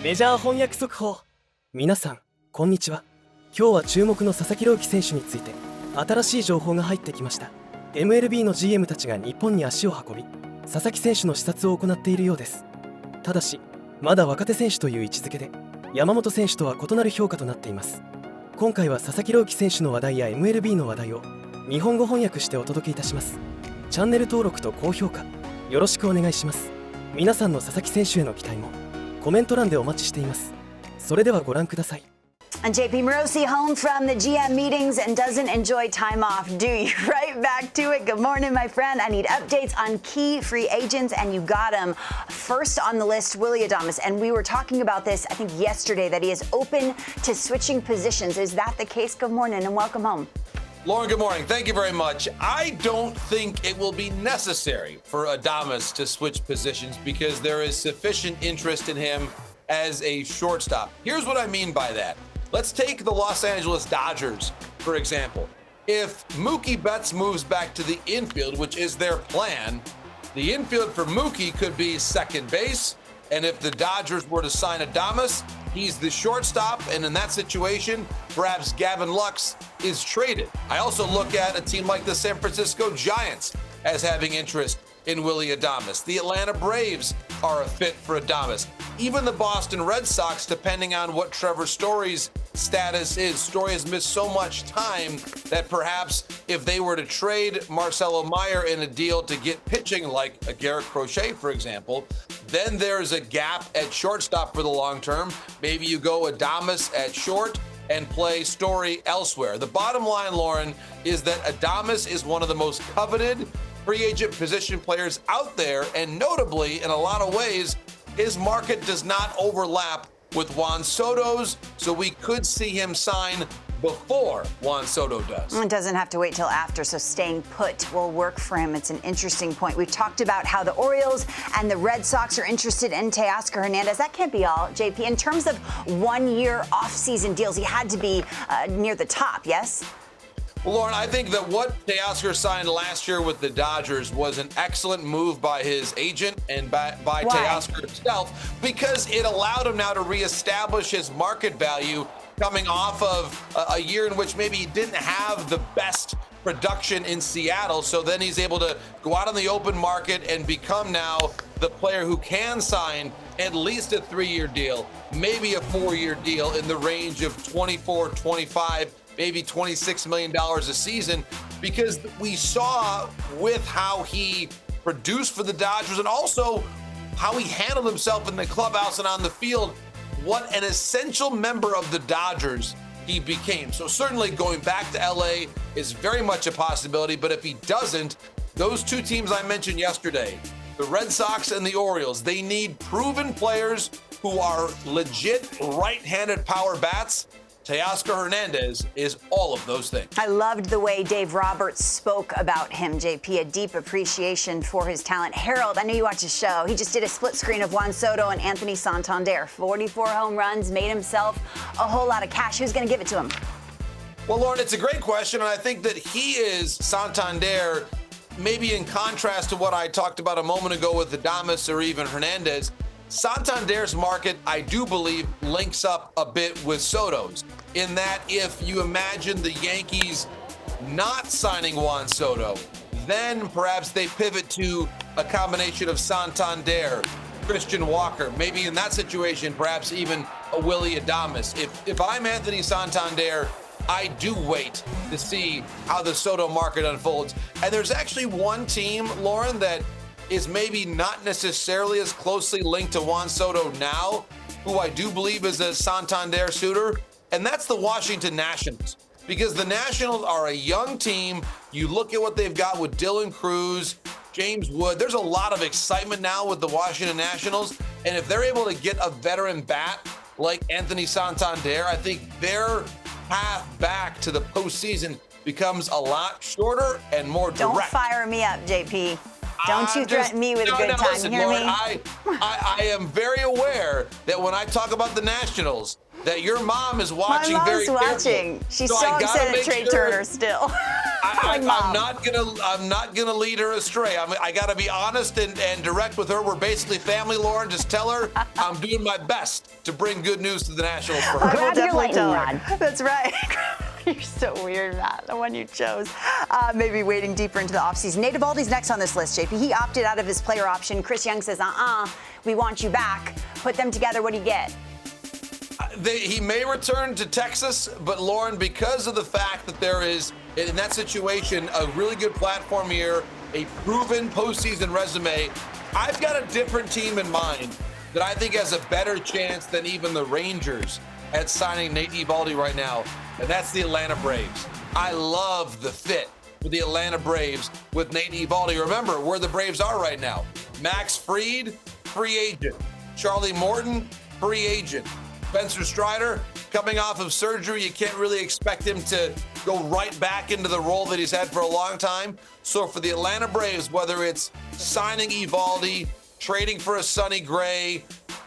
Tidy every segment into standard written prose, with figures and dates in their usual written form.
メジャー翻訳速報。皆さんこんにちは。今日は注目の佐々木朗希選手について新しい情報が入ってきました。 MLB の GM たちが日本に足を運び、佐々木選手の視察を行っているようです。ただしまだ若手選手という位置づけで山本選手とは異なる評価となっています。今回は佐々木朗希選手の話題や MLB の話題を日本語翻訳してお届けいたします。チャンネル登録と高評価よろしくお願いします。皆さんの佐々木選手への期待もコメント欄でお待ちしています。それではご覧ください。And JP Morosi home from the GM meetings and doesn't enjoy time off, do you? Right back to it. Good morning, my friend. I need updates on key free agents, and you got them. First on the list, Willy Adames. And we were talking about this, I think, yesterday, that he is open to switching positions. Is that the case? Good morning and welcome home. Lauren, good morning. Thank you very much. I don't think it will be necessary for Adames to switch positions because there is sufficient interest in him as a shortstop. Here's what I mean by that. Let's take the Los Angeles Dodgers, for example. If Mookie Betts moves back to the infield, which is their plan, the infield for Mookie could be second base. And if the Dodgers were to sign Adames, he's the shortstop. And in that situation, perhaps Gavin Lux is traded. I also look at a team like the San Francisco Giants as having interest in Willy Adames. The Atlanta Braves are a fit for Adames. Even the Boston Red Sox, depending on what Trevor Story's status is. Story has missed so much time that perhaps if they were to trade Marcelo Meyer in a deal to get pitching like a Garrett Crochet, for example, then there's a gap at shortstop for the long term. Maybe you go Adames at short and play Story elsewhere. The bottom line, Lauren, is that Adames is one of the most coveted free agent position players out there, and notably, in a lot of ways, his market does not overlap with Juan Soto's, so we could see him sign before Juan Soto does. It doesn't have to wait till after, so staying put will work for him. It's an interesting point. We've talked about how the Orioles and the Red Sox are interested in Teoscar Hernandez. That can't be all, JP. In terms of one-year off-season deals, he had to be near the top, yes? Well, Lauren, I think that what Teoscar signed last year with the Dodgers was an excellent move by his agent and by Teoscar himself, because it allowed him now to reestablish his market value coming off of a year in which maybe he didn't have the best production in Seattle. So then he's able to go out on the open market and become now the player who can sign at least a 3-year deal, maybe a 4-year deal in the range of 24, 25, maybe $26 million a season, because we saw with how he produced for the Dodgers and also how he handled himself in the clubhouse and on the field, what an essential member of the Dodgers he became. So certainly going back to LA is very much a possibility, but if he doesn't, those two teams I mentioned yesterday, the Red Sox and the Orioles, they need proven players who are legit right-handed power bats. Teoscar Hernandez is all of those things. I loved the way Dave Roberts spoke about him, JP, a deep appreciation for his talent. Harold, I know you watch his show. He just did a split screen of Juan Soto and Anthony Santander. 44 home runs, made himself a whole lot of cash. Who's going to give it to him? Well, Lauren, it's a great question, and I think that he is Santander, maybe in contrast to what I talked about a moment ago with Adames or even Hernandez. Santander's market, I do believe, links up a bit with Soto's, in that if you imagine the Yankees not signing Juan Soto, then perhaps they pivot to a combination of Santander, Christian Walker, maybe in that situation, perhaps even a Willy Adames. If I'm Anthony Santander, I do wait to see how the Soto market unfolds. And there's actually one team, Lauren, that is maybe not necessarily as closely linked to Juan Soto now, who I do believe is a Santander suitor, and that's the Washington Nationals. Because the Nationals are a young team. You look at what they've got with Dylan Cruz, James Wood. There's a lot of excitement now with the Washington Nationals, and if they're able to get a veteran bat like Anthony Santander, I think their path back to the postseason becomes a lot shorter and more direct. Don't fire me up, JP. Don't you threaten me with a good time, listen, you hear Lauren, me? I am very aware that when I talk about the Nationals, that your mom is watching My very mom's carefully. watching. She's so upset at Trey Turner still. I'm not gonna lead her astray. I got to be honest and direct with her. We're basically family, Lauren. Just tell her I'm doing my best to bring good news to the Nationals for her. Grab your lightning rod. That's right. You're so weird, Matt, the one you chose. Maybe wading deeper into the offseason. Nate Eovaldi's next on this list, JP. He opted out of his player option. Chris Young says, we want you back. Put them together, what do you get? He may return to Texas, but Lauren, because of the fact that there is, in that situation, a really good platform here, a proven postseason resume, I've got a different team in mind that I think has a better chance than even the Rangers at signing Nate Eovaldi right now, and that's the Atlanta Braves. I love the fit with the Atlanta Braves with Nate Eovaldi. Remember where the Braves are right now. Max Fried, free agent. Charlie Morton, free agent. Spencer Strider, coming off of surgery, you can't really expect him to go right back into the role that he's had for a long time. So for the Atlanta Braves, whether it's signing Eovaldi, trading for a Sonny Gray,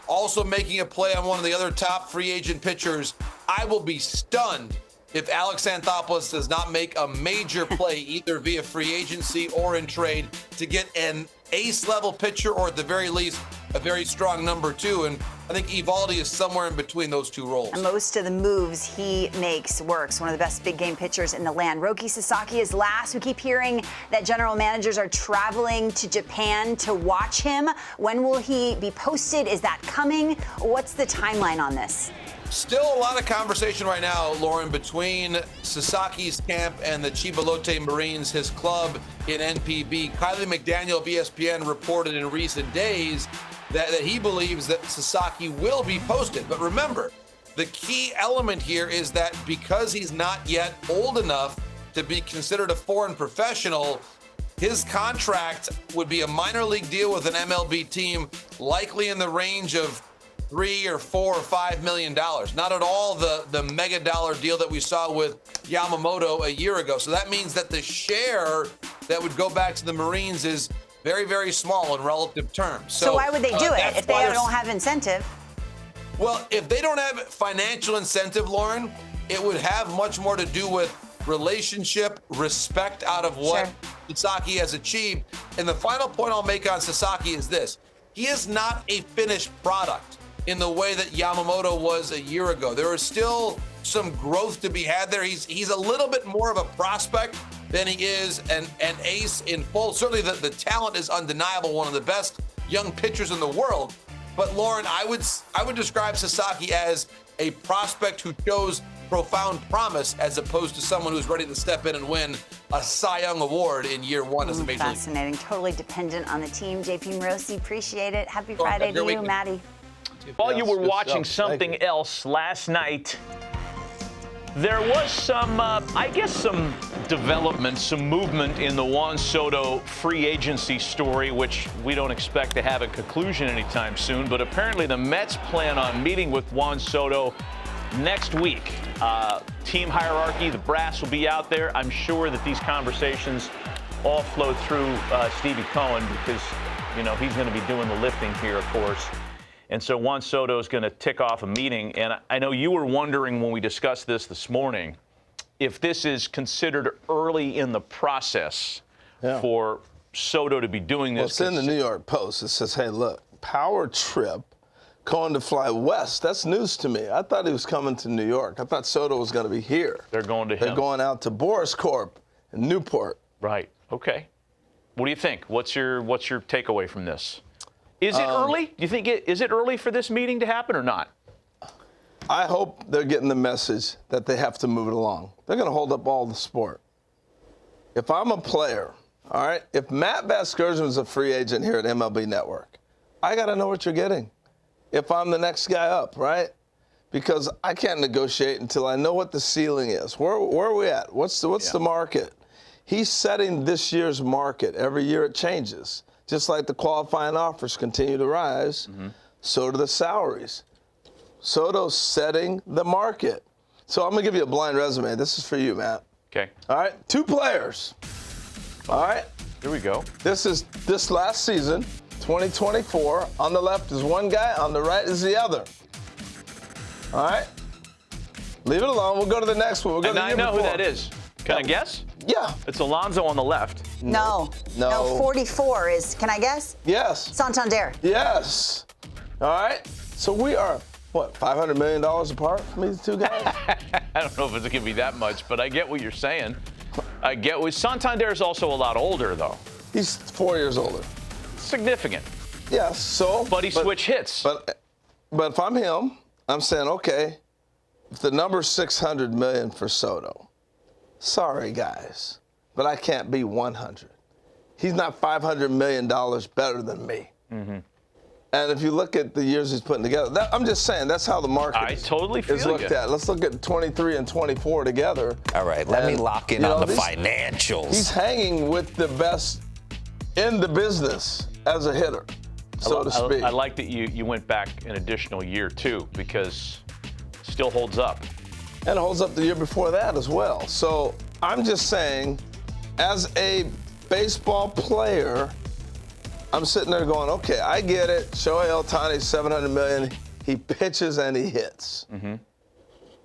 also making a play on one of the other top free agent pitchers, I will be stunned if Alex Anthopoulos does not make a major play either via free agency or in trade to get an ace-level pitcher, or at the very least, a very strong number two. And I think Eovaldi is somewhere in between those two roles. And most of the moves he makes works. One of the best big game pitchers in the land. Roki Sasaki is last. We keep hearing that general managers are traveling to Japan to watch him. When will he be posted? Is that coming? What's the timeline on this? Still a lot of conversation right now, Lauren, between Sasaki's camp and the Chibalote Marines, his club in NPB. Kylie McDaniel of ESPN reported in recent days that he believes that Sasaki will be posted. But remember, the key element here is that because he's not yet old enough to be considered a foreign professional, his contract would be a minor league deal with an MLB team, likely in the range of $3 or $4 or $5 million. Not at all the mega dollar deal that we saw with Yamamoto a year ago. So that means that the share that would go back to the Marines is very, very small in relative terms. So why would they do it if they don't have incentive? Well, if they don't have financial incentive, Lauren, it would have much more to do with relationship, respect out of what Sasaki has achieved. And the final point I'll make on Sasaki is this. He is not a finished product in the way that Yamamoto was a year ago. There is still some growth to be had there. He's a little bit more of a prospect than he is an ace in full. Certainly the talent is undeniable, one of the best young pitchers in the world. But Lauren, I would describe Sasaki as a prospect who shows profound promise as opposed to someone who's ready to step in and win a Cy Young Award in year one as a major league. Fascinating. Totally dependent on the team. JP Morosi, appreciate it. Happy Friday to you, Maddie. While you were watching something else last night, there was some, I guess, some development, some movement in the Juan Soto free agency story, which we don't expect to have a conclusion anytime soon. But apparently the Mets plan on meeting with Juan Soto next week. Team hierarchy, the brass will be out there. I'm sure that these conversations all flow through Stevie Cohen because, you know, he's going to be doing the lifting here, of course. And so Juan Soto is going to tick off a meeting. And I know you were wondering when we discussed this morning if this is considered early in the process for Soto to be doing this. Well, it's in the New York Post. It says, hey, look, power trip going to fly west. That's news to me. I thought he was coming to New York. I thought Soto was going to be here. They're going to him. They're going out to Boris Corp in Newport. Right. Okay. What do you think? What's your takeaway from this? Is it early? Do you think is it early for this meeting to happen or not? I hope they're getting the message that they have to move it along. They're going to hold up all the sport. If I'm a player, all right, if Matt Vasgersian is a free agent here at MLB Network, I got to know what you're getting. If I'm the next guy up, right? Because I can't negotiate until I know what the ceiling is. Where are we at? What's the market? He's setting this year's market. Every year it changes. Just like the qualifying offers continue to rise, so do the salaries. Soto's setting the market. So I'm going to give you a blind resume. This is for you, Matt. Okay. All right, 2 players. All right. Here we go. This is this last season, 2024. On the left is one guy, on the right is the other. All right. Leave it alone. We'll go to the next one. We'll go to I know who that is. Can I guess? Yeah. It's Alonso on the left. No. No. 44 is, can I guess? Yes. Santander. Yes. All right. So we are, what, $500 million apart from these two guys? I don't know if it's going to be that much, but I get what you're saying. I get what Santander is also a lot older, though. He's 4 years older. Significant. Yes. So. But he switched hits. But if I'm him, I'm saying, okay, if the number's $600 million for Soto, sorry guys, but I can't be 100. He's not $500 million better than me. Mm-hmm. And if you look at the years he's putting together, I'm just saying that's how the market is looked at. Let's look at 23 and 24 together. All right, let me lock in on the financials. He's hanging with the best in the business as a hitter, so to speak. I like that you went back an additional year, too, because it still holds up. And it holds up the year before that as well. So I'm just saying, as a baseball player, I'm sitting there going, okay, I get it. Shohei Ohtani's $700 million. He pitches and he hits. Mm-hmm.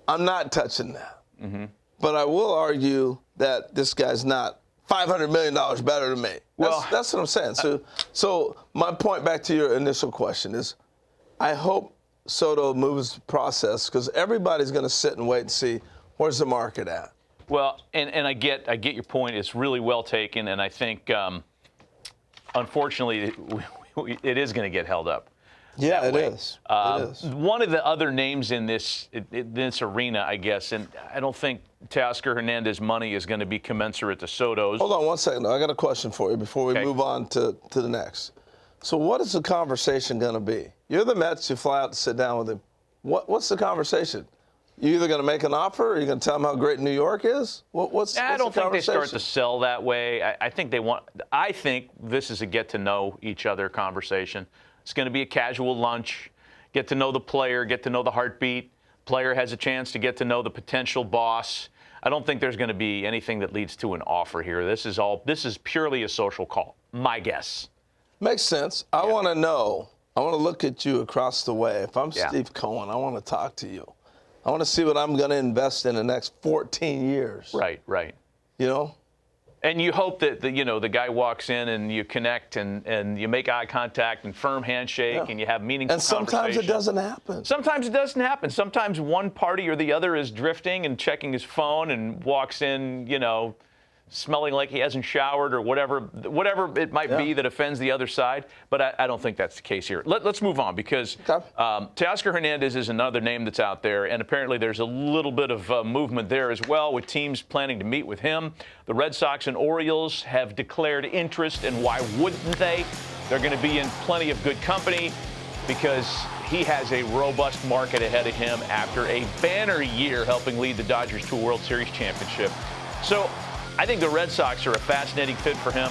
I'm not touching that. Mm-hmm. But I will argue that this guy's not $500 million better than me. That's what I'm saying. So my point back to your initial question is, I hope Soto moves the process because everybody's going to sit and wait and see where's the market at. Well, and I get your point. It's really well taken, and I think, unfortunately, it is going to get held up. Yeah, it is. One of the other names in this arena, I guess, and I don't think Teoscar Hernandez money is going to be commensurate to Soto's. Hold on one second. I got a question for you before we move on to the next. So what is the conversation going to be? You're the Mets. You fly out to sit down with him. What's the conversation? You either going to make an offer or you're going to tell him how great New York is? What's I don't the think they start to sell that way. I think this is a get to know each other conversation. It's going to be a casual lunch, get to know the player, get to know the heartbeat. Player has a chance to get to know the potential boss. I don't think there's going to be anything that leads to an offer here. This is purely a social call, my guess. Makes sense. I want to know. I want to look at you across the way. If I'm Steve Cohen, I want to talk to you. I want to see what I'm going to invest in the next 14 years. Right. You know? And you hope that the guy walks in and you connect and you make eye contact and firm handshake and you have meaningful conversation. And sometimes it doesn't happen. Sometimes it doesn't happen. Sometimes one party or the other is drifting and checking his phone and walks in, smelling like he hasn't showered or whatever it might be that offends the other side. But I don't think that's the case here. Let's move on because Teoscar Hernandez is another name that's out there, and apparently there's a little bit of movement there as well with teams planning to meet with him. The Red Sox and Orioles have declared interest, and why wouldn't they? They're going to be in plenty of good company because he has a robust market ahead of him after a banner year helping lead the Dodgers to a World Series championship. So I think the Red Sox are a fascinating fit for him,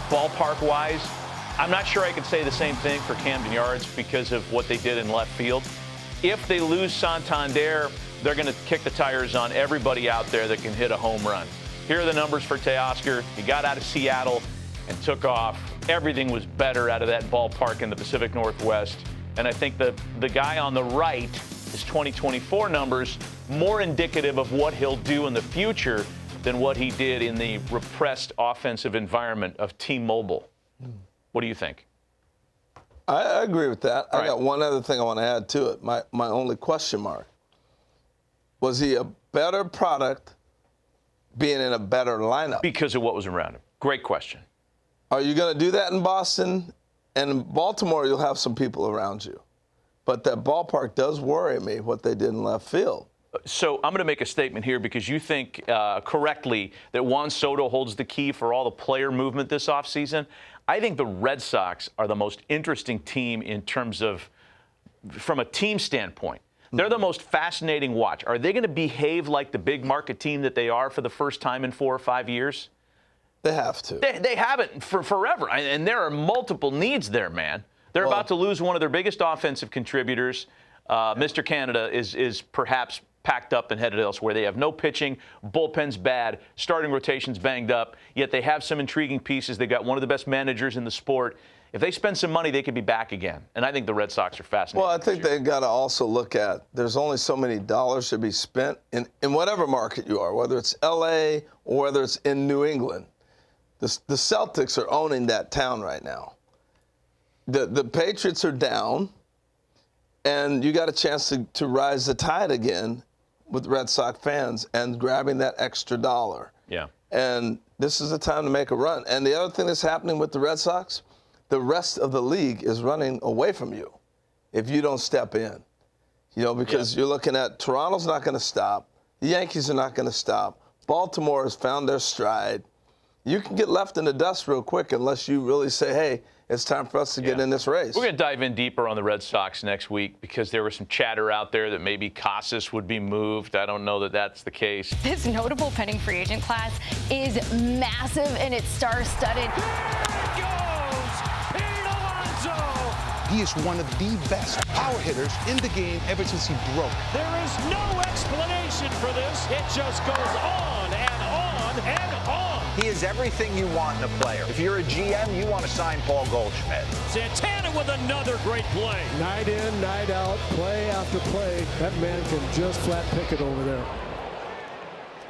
ballpark-wise. I'm not sure I could say the same thing for Camden Yards because of what they did in left field. If they lose Santander, they're going to kick the tires on everybody out there that can hit a home run. Here are the numbers for Teoscar. He got out of Seattle and took off. Everything was better out of that ballpark in the Pacific Northwest. And I think the guy on the right, his 2024 numbers, more indicative of what he'll do in the future than what he did in the repressed offensive environment of T-Mobile. What do you think? I agree with that. I got one other thing I want to add to it. My only question mark. Was he a better product being in a better lineup? Because of what was around him. Great question. Are you going to do that in Boston? And in Baltimore, you'll have some people around you. But that ballpark does worry me, what they did in left field. So I'm going to make a statement here because you think correctly that Juan Soto holds the key for all the player movement this offseason. I think the Red Sox are the most interesting team in terms of, from a team standpoint. They're the most fascinating watch. Are they going to behave like the big market team that they are for the first time in 4 or 5 years? They have to. They haven't for forever. And there are multiple needs there, man. They're about to lose one of their biggest offensive contributors. Mr. Canada is perhaps packed up and headed elsewhere. They have no pitching, bullpen's bad, starting rotation's banged up, yet they have some intriguing pieces. They got one of the best managers in the sport. If they spend some money, they could be back again. And I think the Red Sox are fascinating. Well, I think they've got to also look at there's only so many dollars to be spent in whatever market you are, whether it's L.A. or whether it's in New England. The Celtics are owning that town right now. The Patriots are down, and you got a chance to rise the tide again with Red Sox fans and grabbing that extra dollar. Yeah. And this is the time to make a run. And the other thing that's happening with the Red Sox, the rest of the league is running away from you if you don't step in. You know, because you're looking at Toronto's not going to stop. The Yankees are not going to stop. Baltimore has found their stride. You can get left in the dust real quick unless you really say, hey, it's time for us to get in this race. We're going to dive in deeper on the Red Sox next week because there was some chatter out there that maybe Casas would be moved. I don't know that that's the case. This notable pending free agent class is massive and it's star-studded. He is one of the best power hitters in the game ever since he broke. There is no explanation for this. It just goes on and on and on. He is everything you want in a player. If you're a GM, you want to sign Paul Goldschmidt. Santana with another great play. Night in, night out, play after play. That man can just flat pick it over there.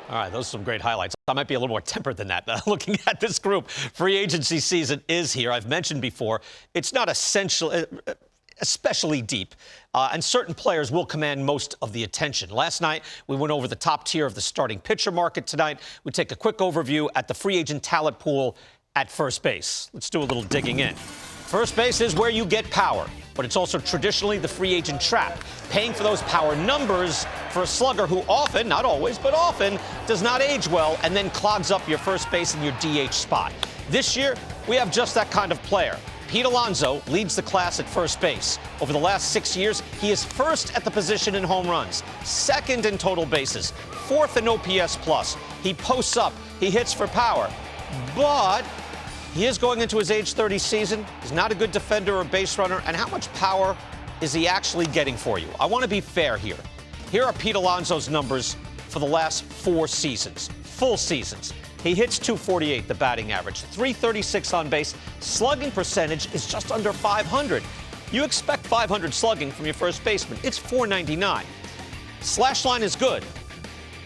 All right, those are some great highlights. I might be a little more tempered than that looking at this group. Free agency season is here. I've mentioned before, it's not especially deep, and certain players will command most of the attention. Last night, we went over the top tier of the starting pitcher market. Tonight, we take a quick overview at the free agent talent pool at first base. Let's do a little digging in. First base is where you get power, but it's also traditionally the free agent trap, paying for those power numbers for a slugger who often, not always, but often, does not age well and then clogs up your first base and your DH spot. This year, we have just that kind of player. Pete Alonso leads the class at first base. Over the last 6 years, he is first at the position in home runs, second in total bases, fourth in OPS plus. He posts up, he hits for power, but he is going into his age 30 season. He's not a good defender or base runner. And how much power is he actually getting for you? I want to be fair here. Here are Pete Alonso's numbers for the last 4 seasons, full seasons. He hits .248, the batting average, .336 on base. Slugging percentage is just under .500. You expect .500 slugging from your first baseman. It's .499. Slash line is good.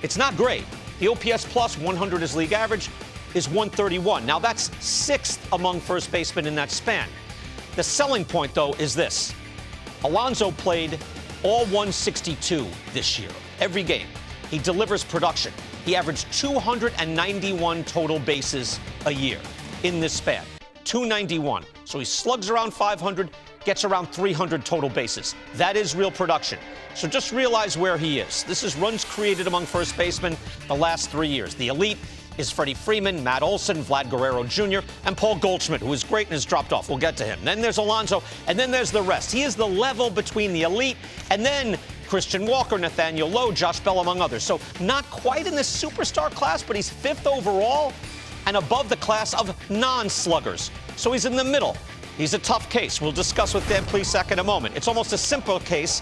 It's not great. The OPS plus 100 is league average, is .131. Now that's 6th among first basemen in that span. The selling point, though, is this. Alonso played all 162 this year, every game. He delivers production. He averaged 291 total bases a year in this span. 291. So he slugs around 500, gets around 300 total bases. That is real production. So just realize where he is. This is runs created among first basemen the last 3 years. The elite is Freddie Freeman, Matt Olson, Vlad Guerrero Jr., and Paul Goldschmidt, who is great and has dropped off. We'll get to him. Then there's Alonso, and then there's the rest. He is the level between the elite and then Christian Walker, Nathaniel Lowe, Josh Bell, among others. So not quite in this superstar class, but he's 5th overall and above the class of non-sluggers. So he's in the middle. He's a tough case. We'll discuss with Dan Plesac in a moment. It's almost a simple case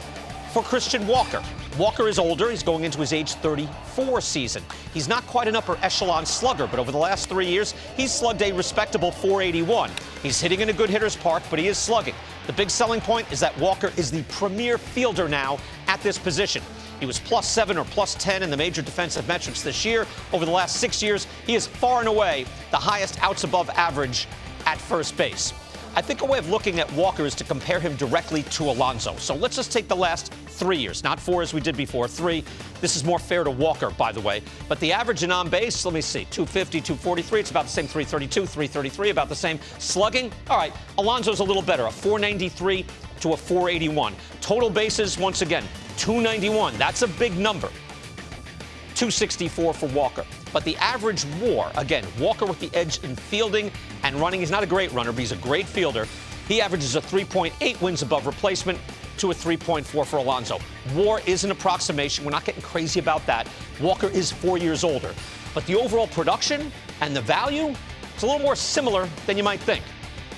for Christian Walker. Walker is older. He's going into his age 34 season. He's not quite an upper echelon slugger, but over the last 3 years, he's slugged a respectable .481. He's hitting in a good hitter's park, but he is slugging. The big selling point is that Walker is the premier fielder now at this position. He was +7 or +10 in the major defensive metrics this year. Over the last 6 years, he is far and away the highest outs above average at first base. I think a way of looking at Walker is to compare him directly to Alonso. So let's just take the last 3 years, not 4 as we did before, 3. This is more fair to Walker, by the way. But the average in on base, let me see, 250, 243. It's about the same, 332, 333, about the same. Slugging, all right, Alonso's a little better, a 493 to a 481. Total bases, once again, 291. That's a big number. 264 for Walker. But the average WAR, again, Walker with the edge in fielding and running. He's not a great runner, but he's a great fielder. He averages a 3.8 wins above replacement to a 3.4 for Alonso. WAR is an approximation. We're not getting crazy about that. Walker is 4 years older. But the overall production and the value is a little more similar than you might think.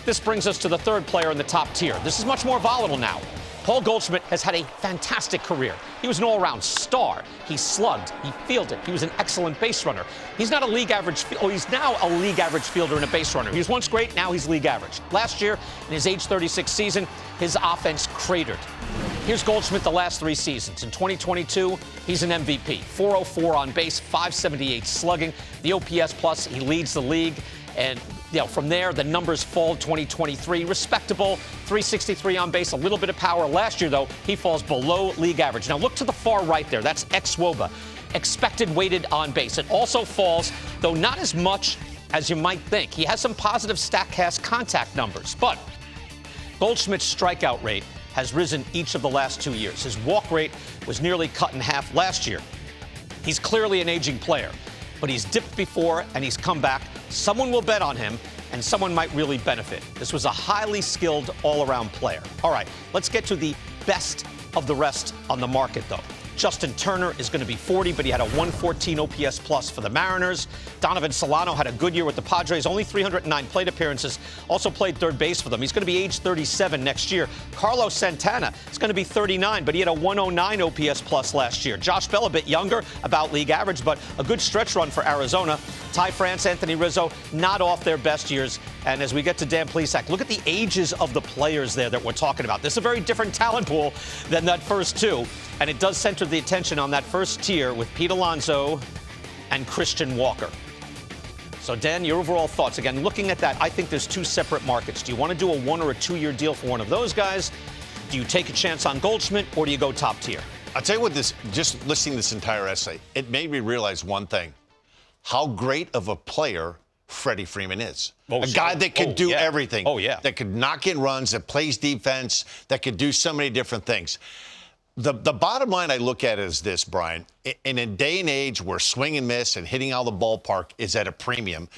This brings us to the third player in the top tier. This is much more volatile now. Paul Goldschmidt has had a fantastic career. He was an all-around star. He slugged, he fielded, he was an excellent base runner. He's not a league average, he's now a league average fielder and a base runner. He was once great, now he's league average. Last year, in his age 36 season, his offense cratered. Here's Goldschmidt the last 3 seasons. In 2022, he's an MVP. 404 on base, 578 slugging. The OPS plus, he leads the league. And from there, the numbers fall. 2023, respectable, 363 on base, a little bit of power. Last year, though, he falls below league average. Now, look to the far right there. That's xWOBA, expected weighted on base. It also falls, though not as much as you might think. He has some positive StatCast contact numbers, but Goldschmidt's strikeout rate has risen each of the last 2 years. His walk rate was nearly cut in half last year. He's clearly an aging player, but he's dipped before and he's come back. Someone will bet on him, and someone might really benefit. This was a highly skilled all-around player. All right, let's get to the best of the rest on the market, though. Justin Turner is going to be 40, but he had a 114 OPS plus for the Mariners. Donovan Solano had a good year with the Padres, only 309 plate appearances, also played third base for them. He's going to be age 37 next year. Carlos Santana is going to be 39, but he had a 109 OPS plus last year. Josh Bell, a bit younger, about league average, but a good stretch run for Arizona. Ty France, Anthony Rizzo, not off their best years. And as we get to Dan Plesac, look at the ages of the players there that we're talking about. This is a very different talent pool than that first two. And it does center the attention on that first tier with Pete Alonso and Christian Walker. So, Dan, your overall thoughts. Again, looking at that, I think there's 2 separate markets. Do you want to do a 1 or a 2 year deal for one of those guys? Do you take a chance on Goldschmidt, or do you go top tier? I'll tell you what, just listening to this entire essay, it made me realize one thing. How great of a player Freddie Freeman is. A guy that could do everything. That could knock in runs, that plays defense, that could do so many different things. The bottom line I look at is this, Brian. In a day and age where swing and miss and hitting out of the ballpark is at a premium,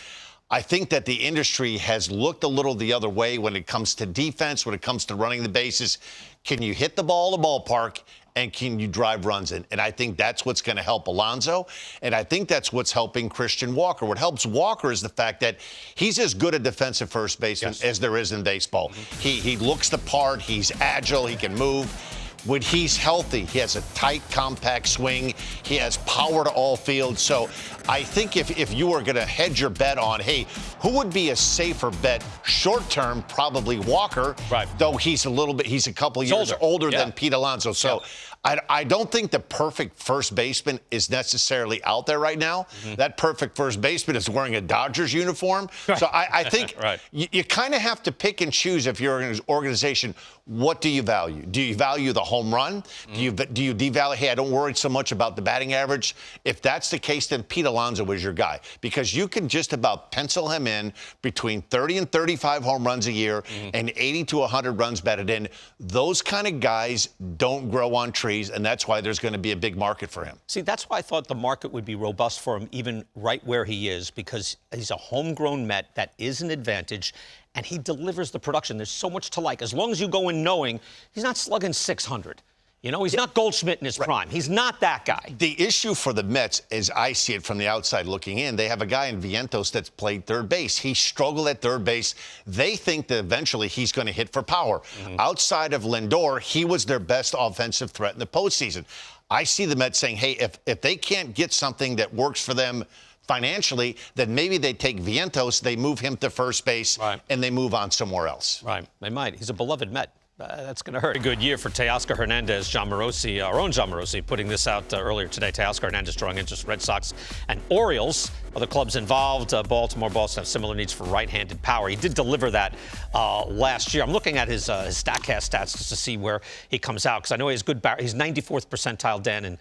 I think that the industry has looked a little the other way when it comes to defense, when it comes to running the bases. Can you hit the ball in the ballpark, and can you drive runs in? And I think that's what's going to help Alonso, and I think that's what's helping Christian Walker. What helps Walker is the fact that he's as good a defensive first baseman as there is in baseball. He looks the part. He's agile. He can move. When he's healthy, he has a tight, compact swing. He has power to all fields. So I think if you were going to hedge your bet on, hey, who would be a safer bet short term? Probably Walker, though he's a couple years older than Pete Alonso. So I don't think the perfect first baseman is necessarily out there right now. That perfect first baseman is wearing a Dodgers uniform. So I think you kind of have to pick and choose if you're an organization. What do you value? Do you value the home run? Do you devalue, hey, I don't worry so much about the batting average? If that's the case, then Pete Alonso is your guy, because you can just about pencil him in between 30 and 35 home runs a year and 80 to 100 runs batted in. Those kind of guys don't grow on trees, and that's why there's going to be a big market for him. See, that's why I thought the market would be robust for him, even right where he is, because he's a homegrown Met. That is an advantage. And he delivers the production. There's so much to like. As long as you go in knowing he's not slugging 600. You know, he's not Goldschmidt in his prime. He's not that guy. The issue for the Mets, as I see it from the outside looking in, they have a guy in Vientos that's played third base. He struggled at third base. They think that eventually he's going to hit for power. Outside of Lindor, he was their best offensive threat in the postseason. I see the Mets saying, hey, if they can't get something that works for them financially, then maybe they take Vientos, they move him to first base, and they move on somewhere else. They might. He's a beloved Met. That's going to hurt. A good year for Teoscar Hernandez. John Morosi, our own John Morosi, putting this out earlier today. Teoscar Hernandez drawing interest. Red Sox and Orioles, other clubs involved. Baltimore, Boston have similar needs for right-handed power. He did deliver that last year. I'm looking at his StatCast stats just to see where he comes out, because I know he has good he's 94th percentile, Dan, in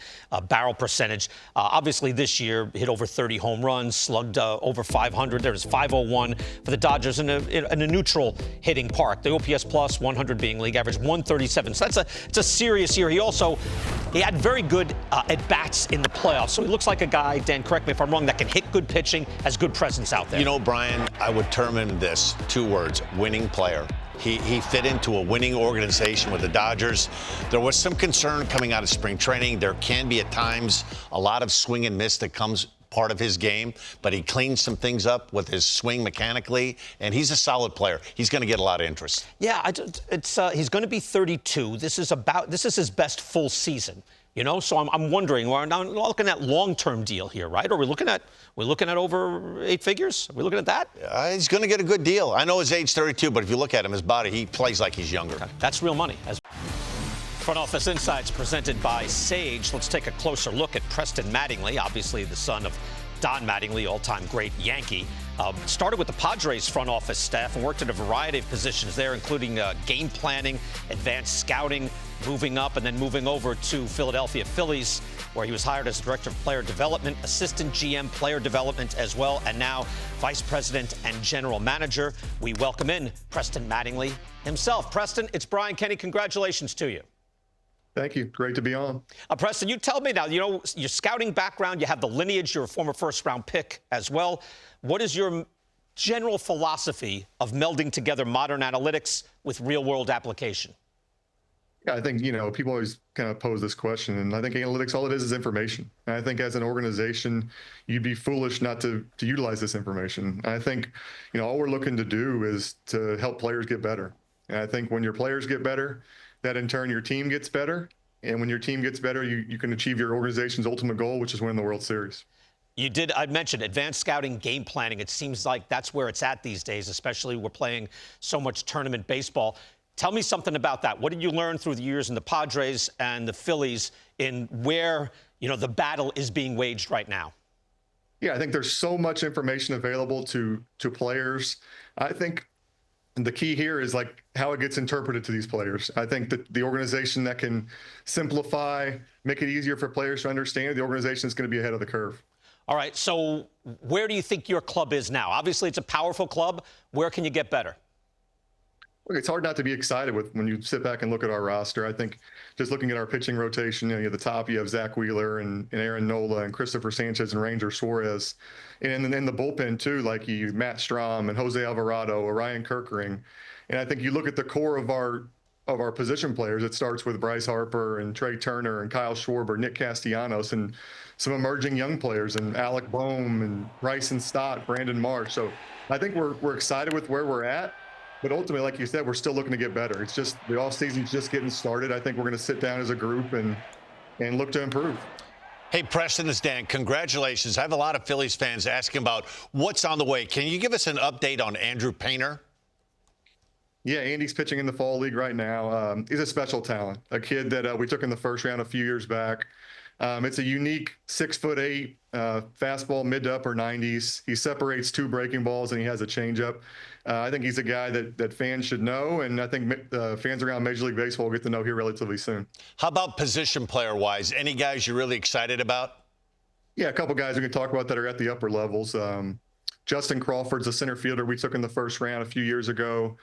barrel percentage. Obviously, this year, hit over 30 home runs, slugged over 500. There was 501 for the Dodgers in a neutral hitting park. The OPS plus 100 being league average, 137. So it's a serious year. He had very good at-bats in the playoffs. So he looks like a guy, Dan, correct me if I'm wrong, that can hit good pitching, has good presence out there. You know, Brian, I would term him this, 2 words, winning player. He fit into a winning organization with the Dodgers. There was some concern coming out of spring training. There can be at times a lot of swing and miss that comes part of his game, but he cleans some things up with his swing mechanically, and he's a solid player. He's going to get a lot of interest. Yeah, he's going to be 32. This is his best full season. You know, so I'm wondering, we're not looking at long-term deal here, right? Or we're looking at over 8 figures? Are we looking at that? He's going to get a good deal. I know his age 32, but if you look at him, his body, he plays like he's younger. Okay. That's real money. Front Office Insights presented by Sage. Let's take a closer look at Preston Mattingly, obviously the son of Don Mattingly, all-time great Yankee. Started with the Padres front office staff and worked at a variety of positions there, including game planning, advanced scouting, moving up and then moving over to Philadelphia Phillies, where he was hired as Director of Player Development, Assistant GM Player Development as well, and now Vice President and General Manager. We welcome in Preston Mattingly himself. Preston, it's Brian Kenny. Congratulations to you. Thank you. Great to be on. Preston, you tell me now, you know, your scouting background, you have the lineage, you're a former first-round pick as well. What is your general philosophy of melding together modern analytics with real-world application? Yeah, I think, you know, people always kind of pose this question, and I think analytics, all it is information. And I think as an organization, you'd be foolish not to utilize this information. And I think, you know, all we're looking to do is to help players get better. And I think when your players get better, that in turn your team gets better. And when your team gets better, you can achieve your organization's ultimate goal, which is winning the World Series. I mentioned advanced scouting, game planning. It seems like that's where it's at these days, especially we're playing so much tournament baseball. Tell me something about that. What did you learn through the years in the Padres and the Phillies in where, you know, the battle is being waged right now? Yeah, I think there's so much information available to players. I think the key here is like how it gets interpreted to these players. I think that the organization that can simplify, make it easier for players to understand, the organization is going to be ahead of the curve. All right, so where do you think your club is now? Obviously, it's a powerful club. Where can you get better? Look, it's hard not to be excited when you sit back and look at our roster. I think just looking at our pitching rotation, you know, at the top, you have Zach Wheeler and Aaron Nola and Christopher Sanchez and Ranger Suarez. And then the bullpen, too, like you Matt Strahm and Jose Alvarado, Orion Kirkering. And I think you look at the core of our position players. It starts with Bryce Harper and Trey Turner and Kyle Schwarber, Nick Castellanos, and some emerging young players, and Alec Boehm and Bryson Stott, Brandon Marsh. So I think we're excited with where we're at. But ultimately, like you said, we're still looking to get better. It's just the offseason's just getting started. I think we're going to sit down as a group and look to improve. Hey, Preston, it's Dan. Congratulations. I have a lot of Phillies fans asking about what's on the way. Can you give us an update on Andrew Painter? Yeah, Andy's pitching in the Fall League right now. He's a special talent, a kid that we took in the first round a few years back. It's a unique 6'8", fastball mid to upper 90s. He separates 2 breaking balls and he has a changeup. I think he's a guy that fans should know, and I think fans around Major League Baseball will get to know here relatively soon. How about position player-wise? Any guys you're really excited about? Yeah, a couple guys we can talk about that are at the upper levels. Justin Crawford's a center fielder we took in the first round a few years ago,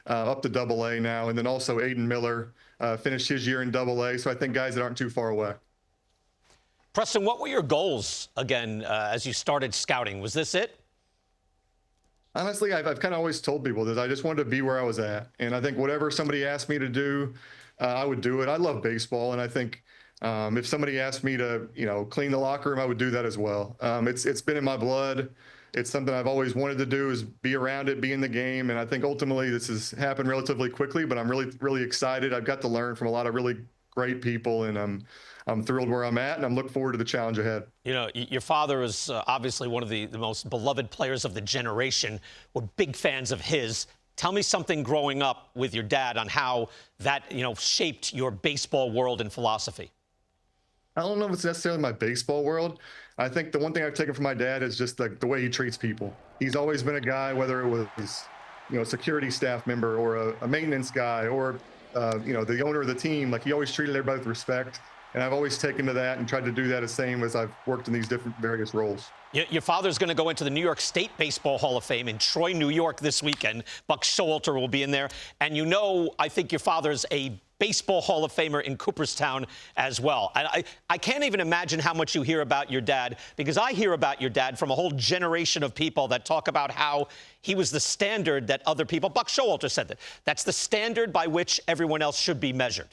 up to Double-A now, and then also Aiden Miller finished his year in Double-A, so I think guys that aren't too far away. Preston, what were your goals, again, as you started scouting? Was this it? Honestly, I've kind of always told people that I just wanted to be where I was at. And I think whatever somebody asked me to do, I would do it. I love baseball. And I think if somebody asked me to, you know, clean the locker room, I would do that as well. It's been in my blood. It's something I've always wanted to do, is be around it, be in the game. And I think ultimately this has happened relatively quickly, but I'm really, really excited. I've got to learn from a lot of really great people, and I'm thrilled where I'm at, and I'm looking forward to the challenge ahead. You know, your father is obviously one of the most beloved players of the generation. We're big fans of his. Tell me something growing up with your dad on how that, you know, shaped your baseball world and philosophy. I don't know if it's necessarily my baseball world. I think the one thing I've taken from my dad is just the way he treats people. He's always been a guy, whether it was, you know, a security staff member or a maintenance guy or, you know, the owner of the team. Like, he always treated everybody with respect. And I've always taken to that and tried to do that the same as I've worked in these different various roles. Your father's going to go into the New York State Baseball Hall of Fame in Troy, New York this weekend. Buck Showalter will be in there. And you know, I think your father's a Baseball Hall of Famer in Cooperstown as well. I can't even imagine how much you hear about your dad, because I hear about your dad from a whole generation of people that talk about how he was the standard that other people, Buck Showalter said that, that's the standard by which everyone else should be measured.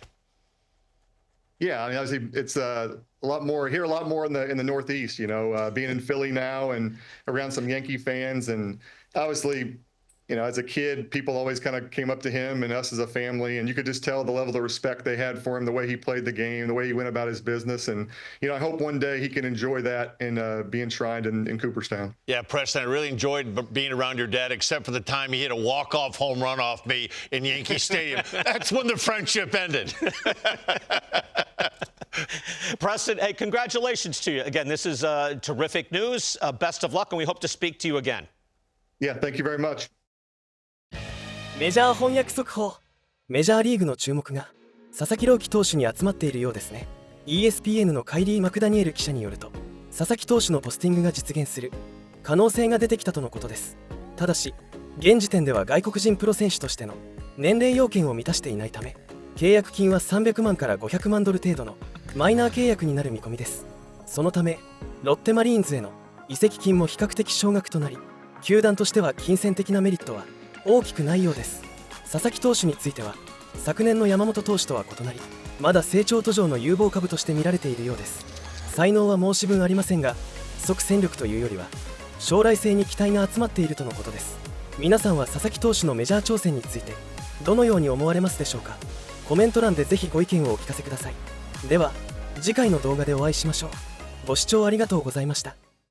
Yeah, I mean, obviously, it's a lot more here, a lot more in the Northeast. Being in Philly now and around some Yankee fans, and obviously, as a kid, people always kind of came up to him and us as a family, and you could just tell the level of respect they had for him, the way he played the game, the way he went about his business, and I hope one day he can enjoy that and be enshrined in Cooperstown. Yeah, Preston, I really enjoyed being around your dad, except for the time he hit a walk-off home run off me in Yankee Stadium. That's when the friendship ended. Preston, hey, congratulations to you. Again, this is terrific news. Best of luck, and we hope to speak to you again. Yeah, thank you very much. メジャー翻訳速報。メジャーリーグの注目が佐々木朗希投手に集まっているようですね。 ESPN のカイリー・マクダニエル記者によると、佐々木投手のポスティングが実現する可能性が出てきたとのことです。ただし現時点では外国人プロ選手としての年齢要件を満たしていないため、契約金は300万から500万ドル程度のマイナー契約になる見込みです。そのためロッテマリーンズへの移籍金も比較的少額となり、球団としては金銭的なメリットは大きくないようです。佐々木投手については昨年の山本投手とは異なり、まだ成長途上の有望株として見られているようです。才能は申し分ありませんが、即戦力というよりは将来性に期待が集まっているとのことです。皆さんは佐々木投手のメジャー挑戦についてどのように思われますでしょうか。コメント欄でぜひご意見をお聞かせください。では次回の動画でお会いしましょう。ご視聴ありがとうございました。